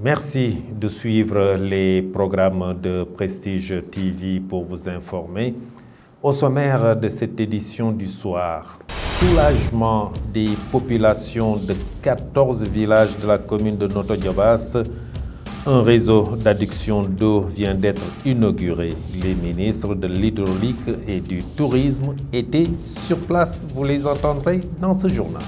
Merci de suivre les programmes de Prestige TV pour vous informer. Au sommaire de cette édition du soir, soulagement des populations de 14 villages de la commune de Notto Diobass. Un réseau d'adduction d'eau vient d'être inauguré. Les ministres de l'Hydraulique et du Tourisme étaient sur place. Vous les entendrez dans ce journal.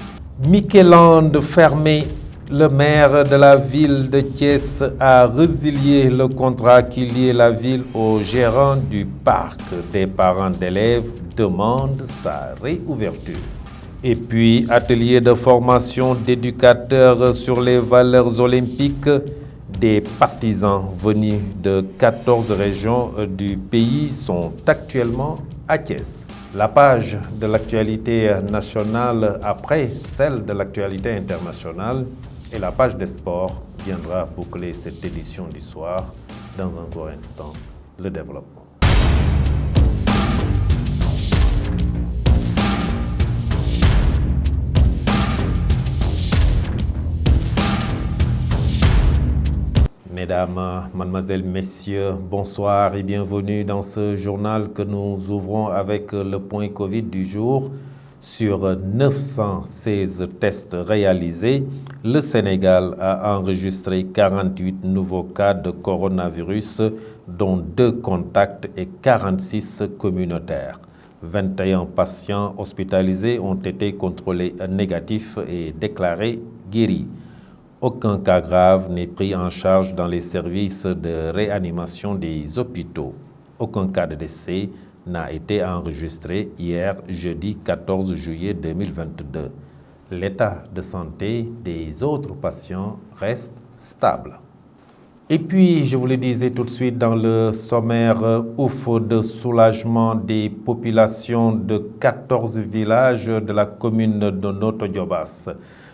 Micheland Fermé, le maire de la ville de Thiès, a résilié le contrat qui liait la ville au gérant du parc. Des parents d'élèves demandent sa réouverture. Et puis, atelier de formation d'éducateurs sur les valeurs olympiques. Des partisans venus de 14 régions du pays sont actuellement à Thiès. La page de l'actualité nationale après celle de l'actualité internationale et la page des sports viendra boucler cette édition du soir. Dans un court instant, le développement. Mesdames, mademoiselles, messieurs, bonsoir et bienvenue dans ce journal que nous ouvrons avec le point Covid du jour. Sur 916 tests réalisés, le Sénégal a enregistré 48 nouveaux cas de coronavirus, dont 2 contacts et 46 communautaires. 21 patients hospitalisés ont été contrôlés négatifs et déclarés guéris. Aucun cas grave n'est pris en charge dans les services de réanimation des hôpitaux. Aucun cas de décès n'a été enregistré hier, jeudi 14 juillet 2022. L'état de santé des autres patients reste stable. Et puis, je vous le disais tout de suite dans le sommaire, ouf de soulagement des populations de 14 villages de la commune de Notto Diobass.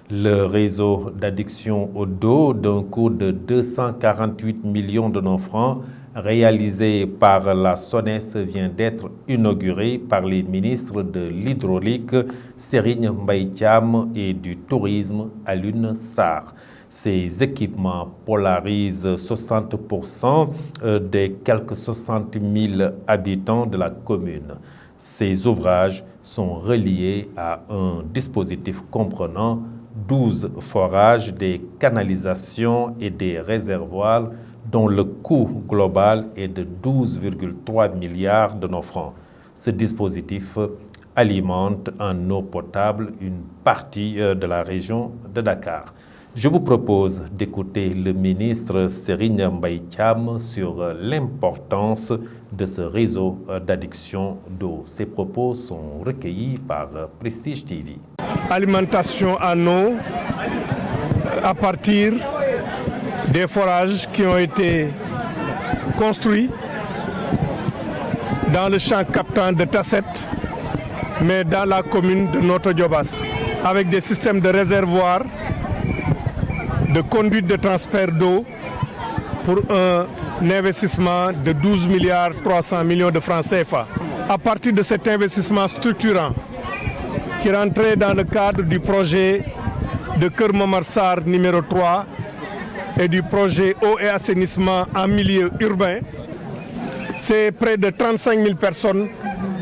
Le réseau d'adduction au dos d'un coût de 248 millions de nos francs réalisé par la SONES vient d'être inauguré par les ministres de l'Hydraulique, Serigne Mbaye Thiam, et du Tourisme, Alioune Sarr. Ces équipements polarisent 60% des quelques 60 000 habitants de la commune. Ces ouvrages sont reliés à un dispositif comprenant 12 forages, des canalisations et des réservoirs dont le coût global est de 12,3 milliards de nos francs. Ce dispositif alimente en eau potable une partie de la région de Dakar. Je vous propose d'écouter le ministre Serigne Mbaye Thiam sur l'importance de ce réseau d'adduction d'eau. Ces propos sont recueillis par Prestige TV. Alimentation en eau à partir des forages qui ont été construits dans le champ captant de Tasset, mais dans la commune de Notto Diobass, avec des systèmes de réservoirs, de conduite de transfert d'eau pour un investissement de 12 milliards 300 millions de francs CFA. À partir de cet investissement structurant qui rentrait dans le cadre du projet de Keur Momar Sarr numéro 3 et du projet eau et assainissement en milieu urbain, c'est près de 35 000 personnes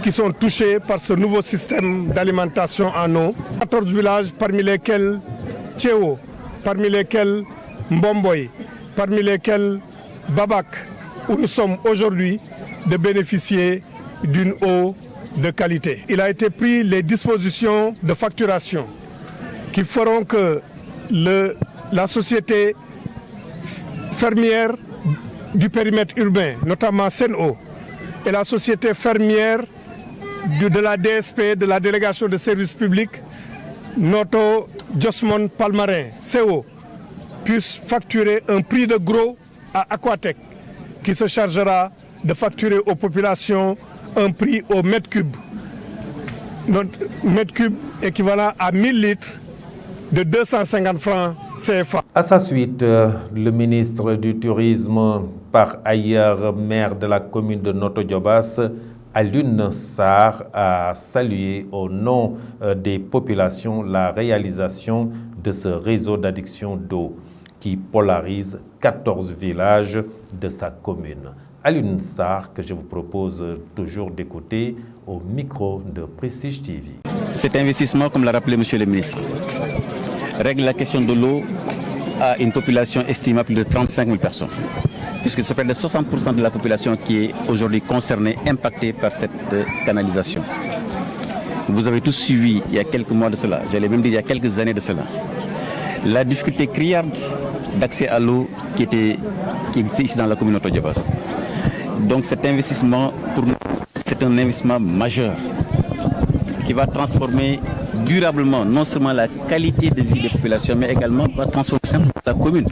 qui sont touchées par ce nouveau système d'alimentation en eau. 14 villages parmi lesquels Tchéo, parmi lesquels Mbomboy, parmi lesquels Babak, où nous sommes aujourd'hui de bénéficier d'une eau de qualité. Il a été pris les dispositions de facturation qui feront que la société fermière du périmètre urbain, notamment Sen'Eau, et la société fermière de la DSP, de la délégation de services publics, Notto Josmon Palmarin, CO, puissent facturer un prix de gros à Aquatec, qui se chargera de facturer aux populations un prix au mètre cube. Notre mètre cube équivalent à 1000 litres de 250 francs CFA. À sa suite, le ministre du Tourisme, par ailleurs maire de la commune de Notto Diobass, Alioune Sarr, a salué au nom des populations la réalisation de ce réseau d'adduction d'eau. qui polarise 14 villages de sa commune. Alioune Sarr, que je vous propose toujours d'écouter au micro de Prestige TV. Cet investissement, comme l'a rappelé M. le ministre, règle la question de l'eau à une population estimable de 35 000 personnes, puisque c'est près de 60% de la population qui est aujourd'hui concernée, impactée par cette canalisation. Vous avez tous suivi il y a quelques mois de cela, j'allais même dire il y a quelques années de cela, la difficulté criarde d'accès à l'eau qui existait ici dans la commune de Djobas. Donc cet investissement, pour nous, c'est un investissement majeur qui va transformer durablement non seulement la qualité de vie des populations, mais également va transformer simplement la commune.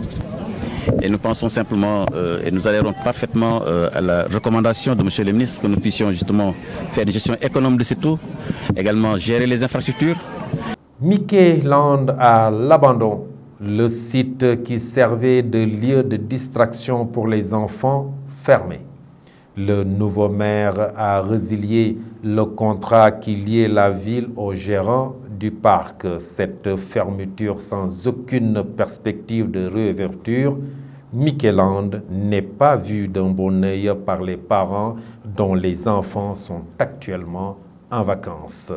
Et nous pensons simplement, et nous adhérons parfaitement à la recommandation de M. le ministre, que nous puissions justement faire une gestion économe de cette eau, également gérer les infrastructures. Mickey Land à l'abandon. Le site qui servait de lieu de distraction pour les enfants fermé. Le nouveau maire a résilié le contrat qui liait la ville au gérant du parc. Cette fermeture sans aucune perspective de réouverture, Mickey Land n'est pas vue d'un bon œil par les parents dont les enfants sont actuellement en vacances.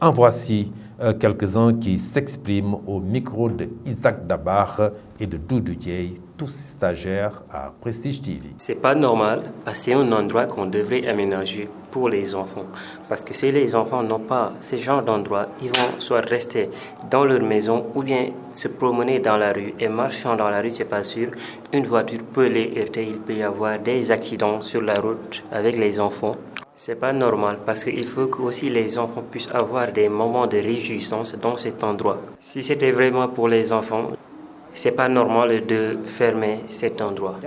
En voici quelques-uns qui s'expriment au micro de Isaac Dabar et de Doudou Dieye, tous stagiaires à Prestige TV. C'est pas normal parce que c'est un endroit qu'on devrait aménager pour les enfants. Parce que si les enfants n'ont pas ce genre d'endroit, ils vont soit rester dans leur maison ou bien se promener dans la rue. Et marchant dans la rue, c'est pas sûr. Une voiture peut les heurter, il peut y avoir des accidents sur la route avec les enfants. C'est pas normal parce qu'il faut que aussi les enfants puissent avoir des moments de réjouissance dans cet endroit. Si c'était vraiment pour les enfants, c'est pas normal de fermer cet endroit.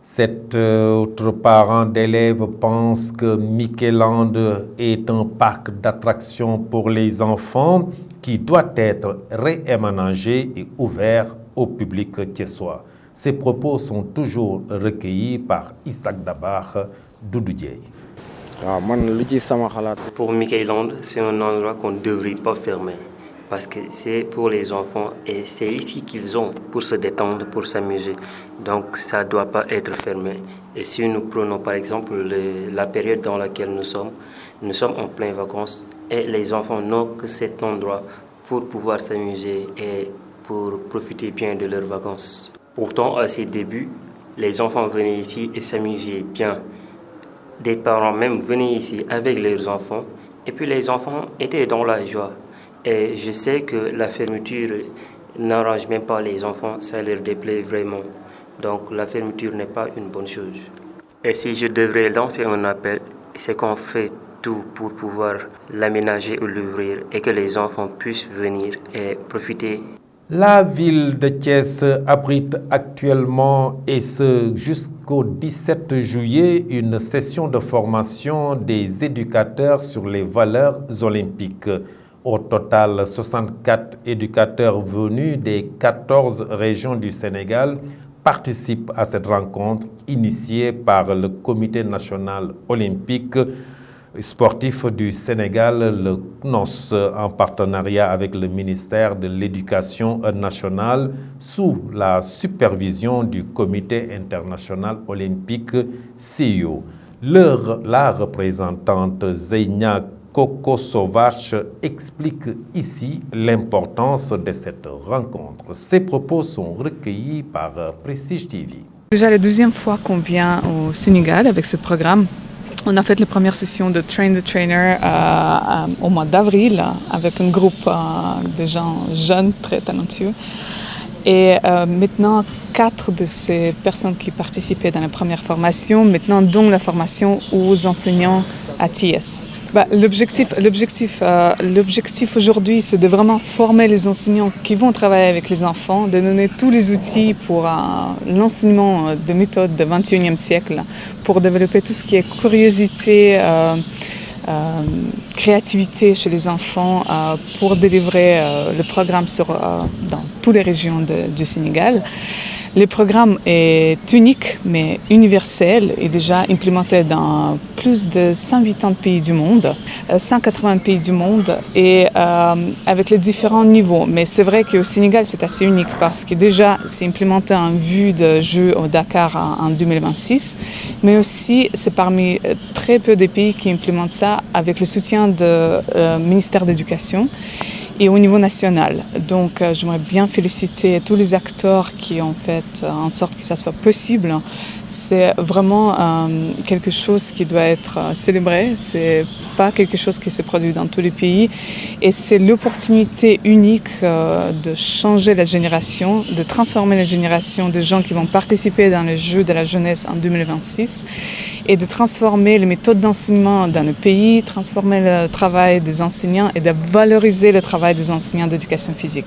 Cet autre parent d'élèves pense que Mickey Land est un parc d'attractions pour les enfants qui doit être réaménagé et ouvert au public thiessois. Ces propos sont toujours recueillis par Isaac Dabar, Doudou Dieye. Pour Mickey Land, c'est un endroit qu'on ne devrait pas fermer parce que c'est pour les enfants et c'est ici qu'ils ont pour se détendre, pour s'amuser. Donc ça ne doit pas être fermé. Et si nous prenons par exemple la période dans laquelle nous sommes en pleine vacances et les enfants n'ont que cet endroit pour pouvoir s'amuser et pour profiter bien de leurs vacances. Pourtant, à ses débuts, les enfants venaient ici et s'amusaient bien. Des parents même venaient ici avec leurs enfants et puis les enfants étaient dans la joie. Et je sais que la fermeture n'arrange même pas les enfants, ça leur déplaît vraiment. Donc la fermeture n'est pas une bonne chose. Et si je devrais lancer un appel, c'est qu'on fait tout pour pouvoir l'aménager ou l'ouvrir et que les enfants puissent venir et profiter. La ville de Thiès abrite actuellement, et ce jusqu'au 17 juillet, une session de formation des éducateurs sur les valeurs olympiques. Au total, 64 éducateurs venus des 14 régions du Sénégal participent à cette rencontre initiée par le Comité national olympique sportif du Sénégal, le CNOS, en partenariat avec le ministère de l'Éducation nationale, sous la supervision du Comité international olympique CIO. La représentante Zeyna Coco Sauvage explique ici l'importance de cette rencontre. Ses propos sont recueillis par Prestige TV. Déjà la deuxième fois qu'on vient au Sénégal avec ce programme. On a fait la première session de Train the Trainer au mois d'avril avec un groupe de gens jeunes, très talentueux. Et maintenant, 4 de ces personnes qui participaient dans la première formation, maintenant donnent la formation aux enseignants à TS. L'objectif aujourd'hui, c'est de vraiment former les enseignants qui vont travailler avec les enfants, de donner tous les outils pour l'enseignement de méthodes du XXIe siècle, pour développer tout ce qui est curiosité, créativité chez les enfants, pour délivrer le programme dans toutes les régions du Sénégal. Le programme est unique mais universel et déjà implémenté dans plus de 180 pays du monde, 180 pays du monde et avec les différents niveaux. Mais c'est vrai qu'au Sénégal, c'est assez unique parce que déjà, c'est implémenté en vue de Jeux au Dakar en 2026, mais aussi c'est parmi très peu de pays qui implémentent ça avec le soutien du ministère de l'Éducation et au niveau national. Donc, j'aimerais bien féliciter tous les acteurs qui ont fait en sorte que ça soit possible. C'est vraiment quelque chose qui doit être célébré. C'est pas quelque chose qui se produit dans tous les pays. Et c'est l'opportunité unique de changer la génération, de transformer la génération de gens qui vont participer dans les Jeux de la jeunesse en 2026 et de transformer les méthodes d'enseignement dans le pays, transformer le travail des enseignants et de valoriser le travail des enseignants d'éducation physique.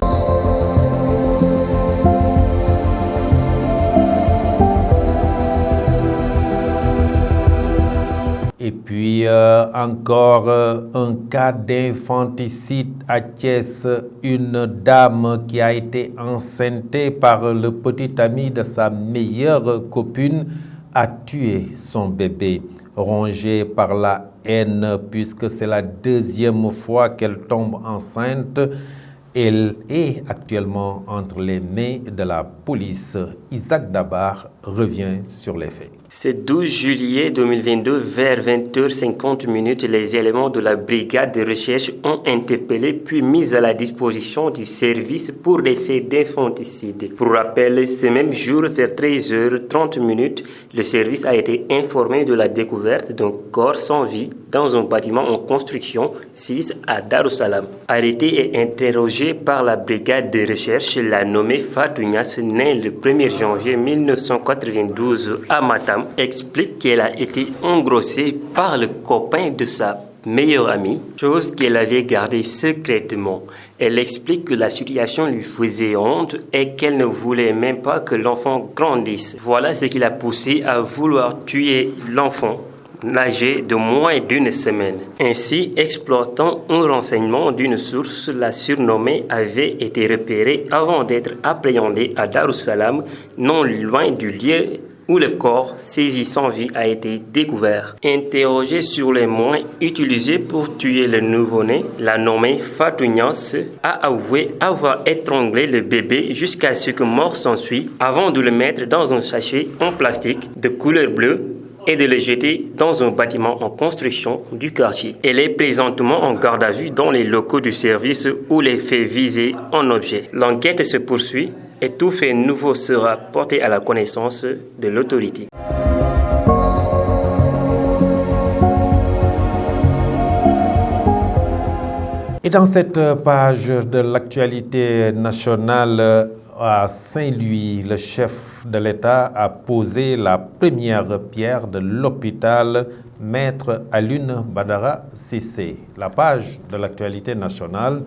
Et puis encore un cas d'infanticide à Thiès, une dame qui a été enceintée par le petit ami de sa meilleure copine a tué son bébé, rongée par la haine puisque c'est la deuxième fois qu'elle tombe enceinte. Elle est actuellement entre les mains de la police. Isaac Dabar revient sur les faits. Ce 12 juillet 2022, vers 20h50, les éléments de la brigade de recherche ont interpellé puis mis à la disposition du service pour les faits d'infanticide. Pour rappel, ce même jour, vers 13h30, le service a été informé de la découverte d'un corps sans vie dans un bâtiment en construction 6 à Darussalam. Arrêté et interrogé par la brigade de recherche, la nommée Fatou Niass, née le 1er janvier 1992 à Matam, explique qu'elle a été engrossée par le copain de sa meilleure amie, chose qu'elle avait gardée secrètement. Elle explique que la situation lui faisait honte et qu'elle ne voulait même pas que l'enfant grandisse. Voilà ce qui l'a poussée à vouloir tuer l'enfant, âgé de moins d'une semaine. Ainsi, exploitant un renseignement d'une source, la surnommée avait été repérée avant d'être appréhendée à Darussalam, non loin du lieu où le corps saisi sans vie a été découvert. Interrogée sur les moyens utilisés pour tuer le nouveau-né, la nommée Fatou Niass a avoué avoir étranglé le bébé jusqu'à ce que mort s'ensuit avant de le mettre dans un sachet en plastique de couleur bleue et de le jeter dans un bâtiment en construction du quartier. Elle est présentement en garde à vue dans les locaux du service où les faits visés en objet. L'enquête se poursuit et tout fait nouveau sera porté à la connaissance de l'autorité. Et dans cette page de l'actualité nationale, à Saint-Louis, le chef de l'État a posé la première pierre de l'hôpital Maître Alioune Badara Cissé. La page de l'actualité nationale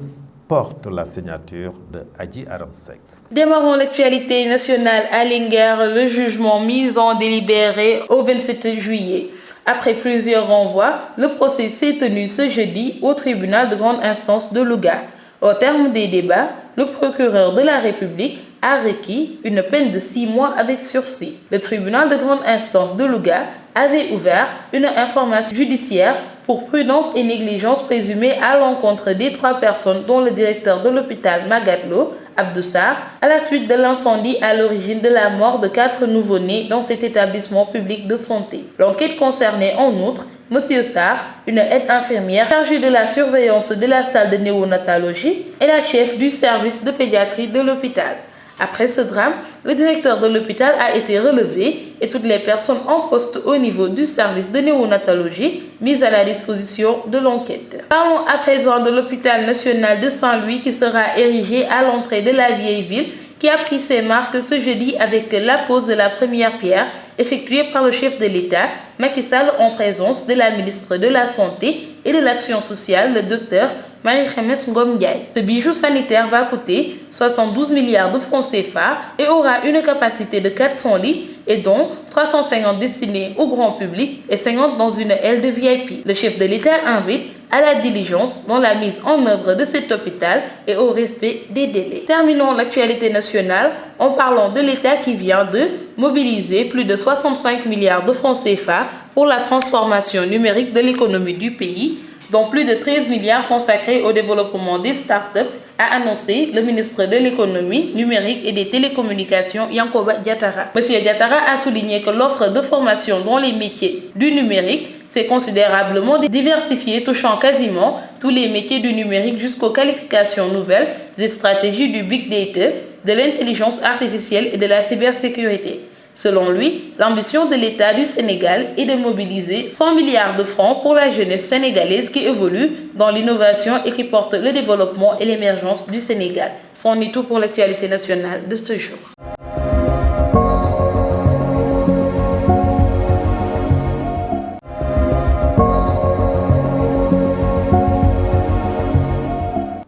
porte la signature de Adji Aramsek. Démarrons l'actualité nationale à Linguère, le jugement mis en délibéré au 27 juillet. Après plusieurs renvois, le procès s'est tenu ce jeudi au tribunal de grande instance de Louga. Au terme des débats, le procureur de la République a requis une peine de 6 mois avec sursis. Le tribunal de grande instance de Louga avait ouvert une information judiciaire pour prudence et négligence présumée à l'encontre des 3 personnes dont le directeur de l'hôpital Magatlo, Abdou Sarr, à la suite de l'incendie à l'origine de la mort de 4 nouveau-nés dans cet établissement public de santé. L'enquête concernait en outre M. Sarr, une aide infirmière chargée de la surveillance de la salle de néonatologie et la chef du service de pédiatrie de l'hôpital. Après ce drame, le directeur de l'hôpital a été relevé et toutes les personnes en poste au niveau du service de néonatologie mises à la disposition de l'enquête. Parlons à présent de l'hôpital national de Saint-Louis qui sera érigé à l'entrée de la vieille ville qui a pris ses marques ce jeudi avec la pose de la première pierre effectuée par le chef de l'État, Macky Sall, en présence de la ministre de la Santé et de l'Action sociale, le docteur Marie-Khemesse Ngom Ndiaye. Ce bijou sanitaire va coûter 72 milliards de francs CFA et aura une capacité de 400 lits et dont 350 destinés au grand public et 50 dans une aile de VIP. Le chef de l'État invite à la diligence dans la mise en œuvre de cet hôpital et au respect des délais. Terminons l'actualité nationale en parlant de l'État qui vient de mobiliser plus de 65 milliards de francs CFA pour la transformation numérique de l'économie du pays, dont plus de 13 milliards consacrés au développement des startups, a annoncé le ministre de l'économie numérique et des télécommunications, Yankoba Diattara. Monsieur Diattara a souligné que l'offre de formation dans les métiers du numérique s'est considérablement diversifiée, touchant quasiment tous les métiers du numérique jusqu'aux qualifications nouvelles des stratégies du big data, de l'intelligence artificielle et de la cybersécurité. Selon lui, l'ambition de l'État du Sénégal est de mobiliser 100 milliards de francs pour la jeunesse sénégalaise qui évolue dans l'innovation et qui porte le développement et l'émergence du Sénégal. C'en est tout pour l'actualité nationale de ce jour.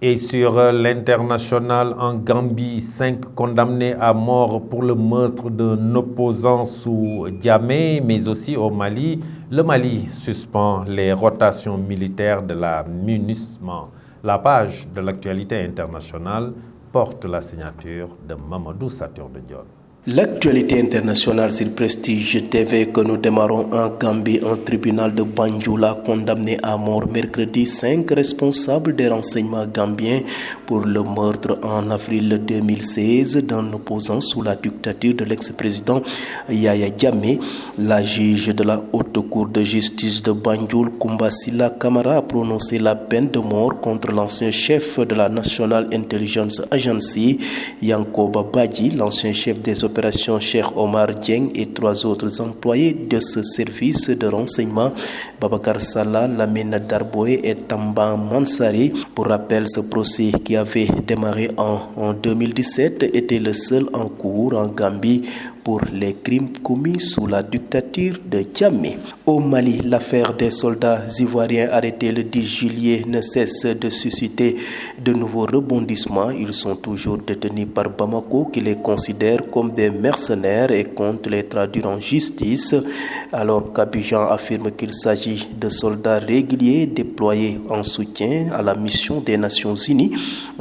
Et sur l'international en Gambie, 5 condamnés à mort pour le meurtre d'un opposant sous Diamé, mais aussi au Mali. Le Mali suspend les rotations militaires de la MINUSMA. La page de l'actualité internationale porte la signature de Mamadou Saturne Dione. L'actualité internationale sur Prestige TV que nous démarrons en Gambie. Un tribunal de Banjul a condamné à mort mercredi 5 responsables des renseignements gambiens pour le meurtre en avril 2016 d'un opposant sous la dictature de l'ex-président Yaya Jammeh. La juge de la haute cour de justice de Banjul, Kumbasila Kamara, a prononcé la peine de mort contre l'ancien chef de la National Intelligence Agency, Yankoba Badji, l'ancien chef des opérations Cheikh Omar Dieng et 3 autres employés de ce service de renseignement, Babakar Salah, Lamine Darboe et Tamba Mansari. Pour rappel, ce procès qui avait démarré en 2017 était le seul en cours en Gambie pour les crimes commis sous la dictature de Jammeh. Au Mali, l'affaire des soldats ivoiriens arrêtés le 10 juillet ne cesse de susciter de nouveaux rebondissements. Ils sont toujours détenus par Bamako, qui les considère comme des mercenaires et compte les traduire en justice, alors qu'Abidjan affirme qu'il s'agit de soldats réguliers déployés en soutien à la mission des Nations Unies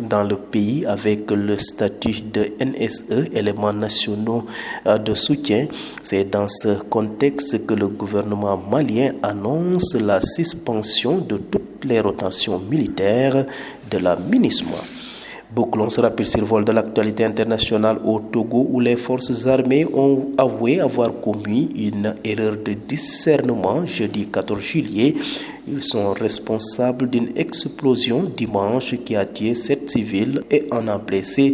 dans le pays avec le statut de NSE, éléments nationaux de soutien. C'est dans ce contexte que le gouvernement malien annonce la suspension de toutes les rotations militaires de la MINUSMA. Bouclons ce rapide survol de l'actualité internationale au Togo, où les forces armées ont avoué avoir commis une erreur de discernement jeudi 14 juillet. Ils sont responsables d'une explosion dimanche qui a tué 7 civils et en a blessé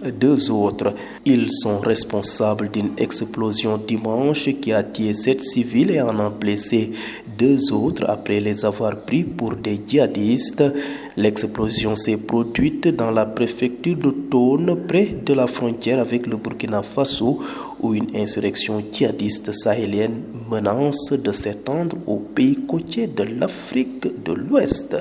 2 autres. Ils sont responsables d'une explosion dimanche qui a tué 7 civils et en a blessé 2 autres après les avoir pris pour des djihadistes. L'explosion s'est produite dans la préfecture de Tone, près de la frontière avec le Burkina Faso, où une insurrection djihadiste sahélienne menace de s'étendre aux pays côtiers de l'Afrique de l'Ouest.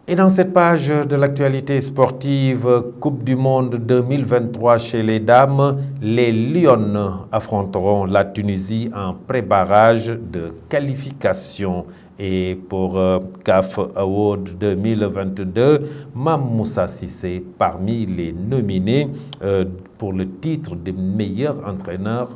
Et dans cette page de l'actualité sportive, Coupe du Monde 2023 chez les dames, les Lionnes affronteront la Tunisie en pré-barrage de qualification. Et pour CAF Award 2022, Mame Moussa Cissé parmi les nominés pour le titre de meilleur entraîneur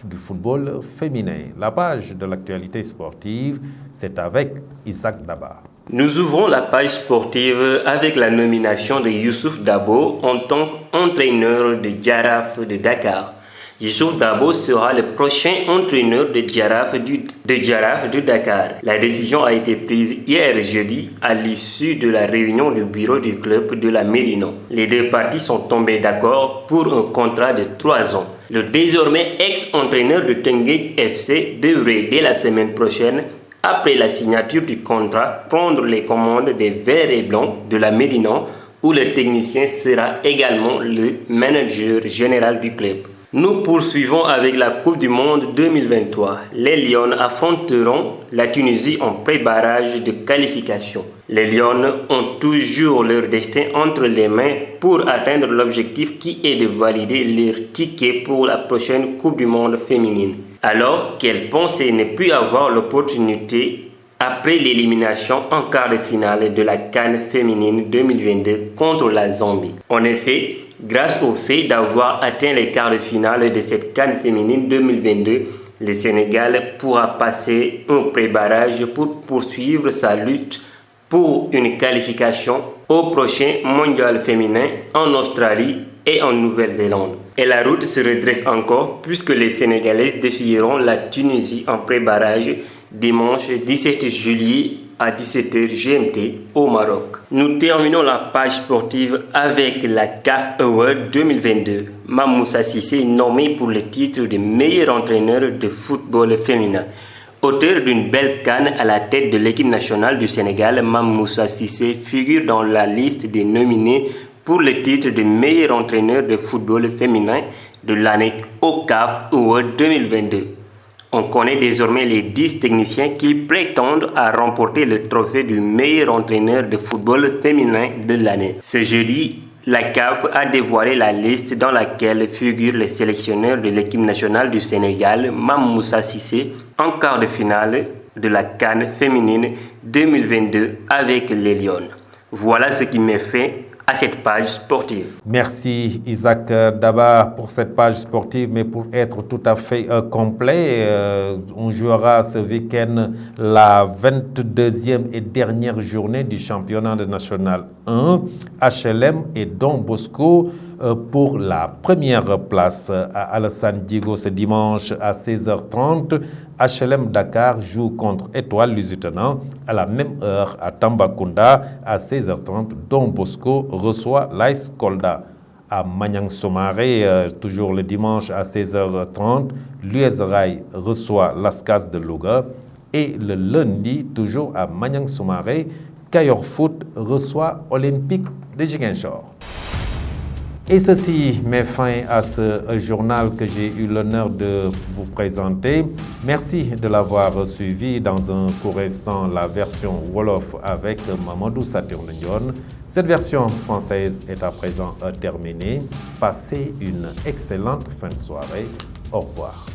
du football féminin. La page de l'actualité sportive, c'est avec Isaac Daba. Nous ouvrons la page sportive avec la nomination de Youssouf Dabo en tant qu'entraîneur de Jaraaf de Dakar. Youssouf Dabo sera le prochain entraîneur de Jaraaf de Dakar. La décision a été prise hier jeudi à l'issue de la réunion du bureau du club de la Médina. Les 2 parties sont tombées d'accord pour un contrat de 3 ans. Le désormais ex-entraîneur de Teungueth FC devrait dès la semaine prochaine, après la signature du contrat, prendre les commandes des Verts et Blancs de la Médina, où le technicien sera également le manager général du club. Nous poursuivons avec la Coupe du Monde 2023. Les Lions affronteront la Tunisie en pré-barrage de qualification. Les Lions ont toujours leur destin entre les mains pour atteindre l'objectif qui est de valider leur ticket pour la prochaine Coupe du Monde féminine. Alors qu'elles pensaient ne plus avoir l'opportunité après l'élimination en quart de finale de la CAN féminine 2022 contre la Zambie. En effet, grâce au fait d'avoir atteint les quarts de finale de cette CAN féminine 2022, le Sénégal pourra passer un pré-barrage pour poursuivre sa lutte pour une qualification au prochain mondial féminin en Australie et en Nouvelle-Zélande. Et la route se redresse encore puisque les Sénégalaises défieront la Tunisie en pré-barrage dimanche 17 juillet à 17h GMT au Maroc. Nous terminons la page sportive avec la CAF Award 2022. Mame Moussa Cissé nommé pour le titre de meilleur entraîneur de football féminin. Auteur d'une belle CAN à la tête de l'équipe nationale du Sénégal, Mame Moussa Cissé figure dans la liste des nominés pour le titre de meilleur entraîneur de football féminin de l'année au CAF Award 2022. On connaît désormais les 10 techniciens qui prétendent à remporter le trophée du meilleur entraîneur de football féminin de l'année. Ce jeudi, la CAF a dévoilé la liste dans laquelle figurent les sélectionneurs de l'équipe nationale du Sénégal, Mame Moussa Cissé, en quart de finale de la CAN féminine 2022 avec les Lions. Voilà ce qui met fin à cette page sportive. Merci Isaac Daba pour cette page sportive, mais pour être tout à fait complet, on jouera ce week-end la 22e et dernière journée du championnat national 1, HLM et Don Bosco pour la première place à Alassane Djigo ce dimanche à 16h30. HLM Dakar joue contre Étoile Lusitana à la même heure à Tambacounda à 16h30. Don Bosco reçoit l'AS Kolda. À Maniang Somare, toujours le dimanche à 16h30, l'US Rail reçoit l'ASCAS de Louga. Et le lundi, toujours à Maniang Somare, Kayor Foot reçoit Olympique de Ziguinchor. Et ceci met fin à ce journal que j'ai eu l'honneur de vous présenter. Merci de l'avoir suivi. Dans un court instant, la version Wolof avec Mamadou Saturnion. Cette version française est à présent terminée. Passez une excellente fin de soirée. Au revoir.